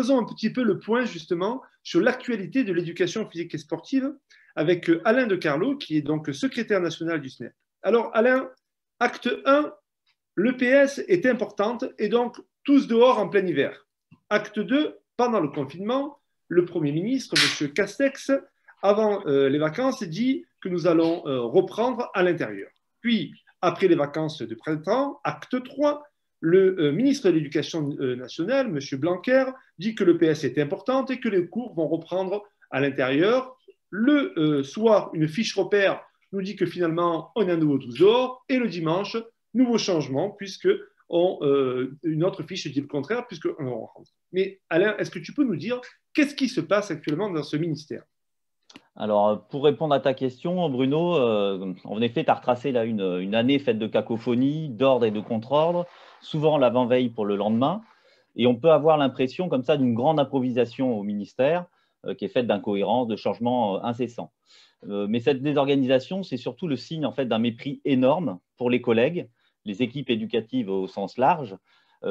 faisons un petit peu le point justement sur l'actualité de l'éducation physique et sportive avec Alain De Carlo, qui est donc secrétaire national du SNEP. Alors Alain, acte 1, l'EPS est importante et donc tous dehors en plein hiver. Acte 2, pendant le confinement, le Premier ministre, M. Castex, avant les vacances, dit que nous allons reprendre à l'intérieur. Puis, après les vacances de printemps, acte 3, le ministre de l'Éducation nationale, M. Blanquer, dit que l'EPS est importante et que les cours vont reprendre à l'intérieur. Le soir, une fiche repère nous dit que finalement, on est à nouveau tous dehors. Et le dimanche, nouveau changement, puisque une autre fiche dit le contraire, puisqu'on rentre. Mais Alain, est-ce que tu peux nous dire qu'est-ce qui se passe actuellement dans ce ministère? Alors, pour répondre à ta question, Bruno, en effet, tu as retracé là une année faite de cacophonie, d'ordre et de contre-ordre, souvent l'avant-veille pour le lendemain. Et on peut avoir l'impression comme ça d'une grande improvisation au ministère qui est faite d'incohérences, de changements incessants. Mais cette désorganisation, c'est surtout le signe en fait, d'un mépris énorme pour les collègues, les équipes éducatives au sens large,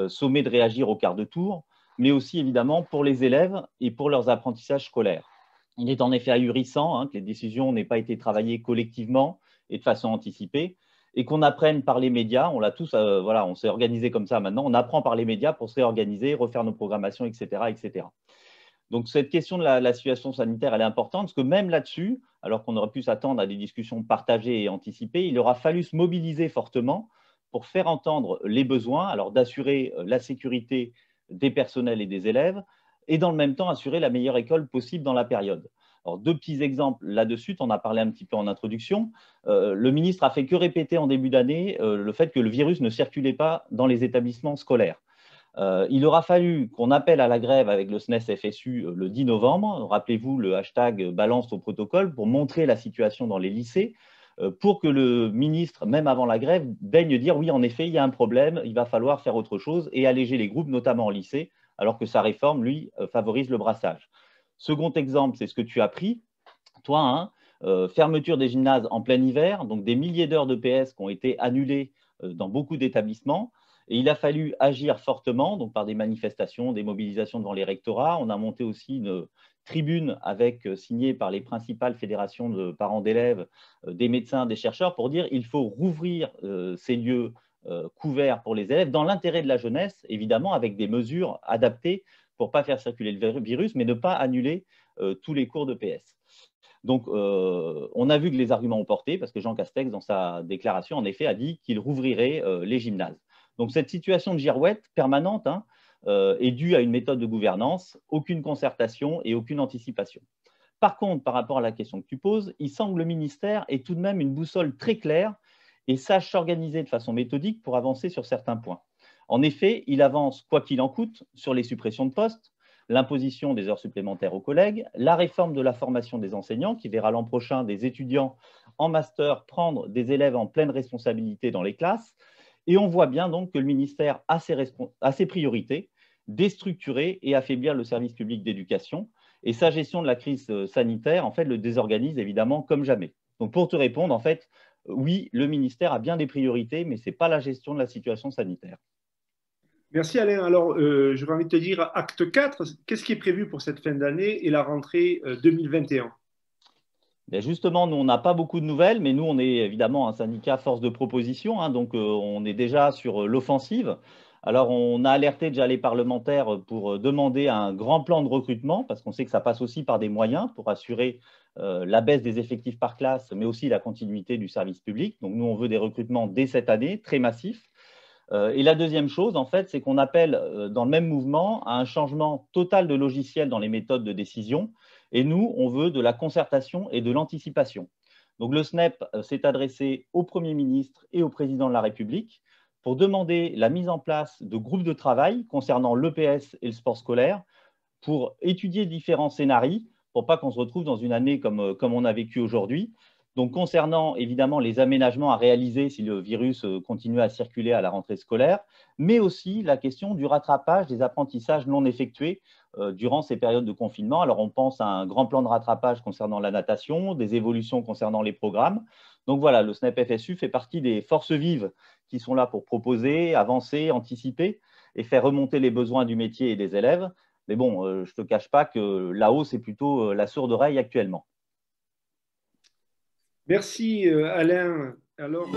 sommées de réagir au quart de tour, mais aussi évidemment pour les élèves et pour leurs apprentissages scolaires. Il est en effet ahurissant que les décisions n'aient pas été travaillées collectivement et de façon anticipée et qu'on apprenne par les médias, on l'a tous, voilà, on s'est organisé comme ça maintenant, on apprend par les médias pour se réorganiser, refaire nos programmations, etc. etc. Donc cette question de la situation sanitaire, elle est importante parce que même là-dessus, alors qu'on aurait pu s'attendre à des discussions partagées et anticipées, il aura fallu se mobiliser fortement pour faire entendre les besoins, alors d'assurer la sécurité des personnels et des élèves, et dans le même temps assurer la meilleure école possible dans la période. Alors, deux petits exemples là-dessus, on en a parlé un petit peu en introduction. Le ministre a fait que répéter en début d'année le fait que le virus ne circulait pas dans les établissements scolaires. Il aura fallu qu'on appelle à la grève avec le SNES-FSU le 10 novembre, rappelez-vous le hashtag balance au protocole, pour montrer la situation dans les lycées, pour que le ministre, même avant la grève, daigne dire oui, en effet, il y a un problème, il va falloir faire autre chose et alléger les groupes, notamment en lycée, alors que sa réforme, lui, favorise le brassage. Second exemple, c'est ce que tu as pris, toi, fermeture des gymnases en plein hiver, donc des milliers d'heures de PS qui ont été annulées dans beaucoup d'établissements. Et il a fallu agir fortement, donc par des manifestations, des mobilisations devant les rectorats. On a monté aussi une tribune signée par les principales fédérations de parents d'élèves, des médecins, des chercheurs, pour dire qu'il faut rouvrir ces lieux couverts pour les élèves dans l'intérêt de la jeunesse, évidemment, avec des mesures adaptées pour ne pas faire circuler le virus, mais ne pas annuler tous les cours de PS. Donc, on a vu que les arguments ont porté, parce que Jean Castex, dans sa déclaration, en effet, a dit qu'il rouvrirait les gymnases. Donc, cette situation de girouette permanente est due à une méthode de gouvernance, aucune concertation et aucune anticipation. Par contre, par rapport à la question que tu poses, il semble que le ministère ait tout de même une boussole très claire et sache s'organiser de façon méthodique pour avancer sur certains points. En effet, il avance, quoi qu'il en coûte, sur les suppressions de postes, l'imposition des heures supplémentaires aux collègues, la réforme de la formation des enseignants qui verra l'an prochain des étudiants en master prendre des élèves en pleine responsabilité dans les classes. Et on voit bien donc que le ministère a ses priorités, déstructurer et affaiblir le service public d'éducation. Et sa gestion de la crise sanitaire, en fait, le désorganise évidemment comme jamais. Donc pour te répondre, en fait, oui, le ministère a bien des priorités, mais ce n'est pas la gestion de la situation sanitaire. Merci Alain. Alors, j'aurais envie de te dire, acte 4, qu'est-ce qui est prévu pour cette fin d'année et la rentrée 2021? Bien justement, nous, on n'a pas beaucoup de nouvelles, mais nous, on est évidemment un syndicat force de proposition, donc on est déjà sur l'offensive. Alors, on a alerté déjà les parlementaires pour demander un grand plan de recrutement, parce qu'on sait que ça passe aussi par des moyens pour assurer la baisse des effectifs par classe, mais aussi la continuité du service public. Donc, nous, on veut des recrutements dès cette année, très massifs. Et la deuxième chose, en fait, c'est qu'on appelle dans le même mouvement à un changement total de logiciel dans les méthodes de décision. Et nous, on veut de la concertation et de l'anticipation. Donc le SNEP s'est adressé au Premier ministre et au Président de la République pour demander la mise en place de groupes de travail concernant l'EPS et le sport scolaire pour étudier différents scénarios pour pas qu'on se retrouve dans une année comme on a vécu aujourd'hui. Donc, concernant évidemment les aménagements à réaliser si le virus continue à circuler à la rentrée scolaire, mais aussi la question du rattrapage des apprentissages non effectués durant ces périodes de confinement. Alors, on pense à un grand plan de rattrapage concernant la natation, des évolutions concernant les programmes. Donc voilà, le SNEP-FSU fait partie des forces vives qui sont là pour proposer, avancer, anticiper et faire remonter les besoins du métier et des élèves. Mais bon, je ne te cache pas que la hausse est plutôt la sourde oreille actuellement. Merci Alain. Alors...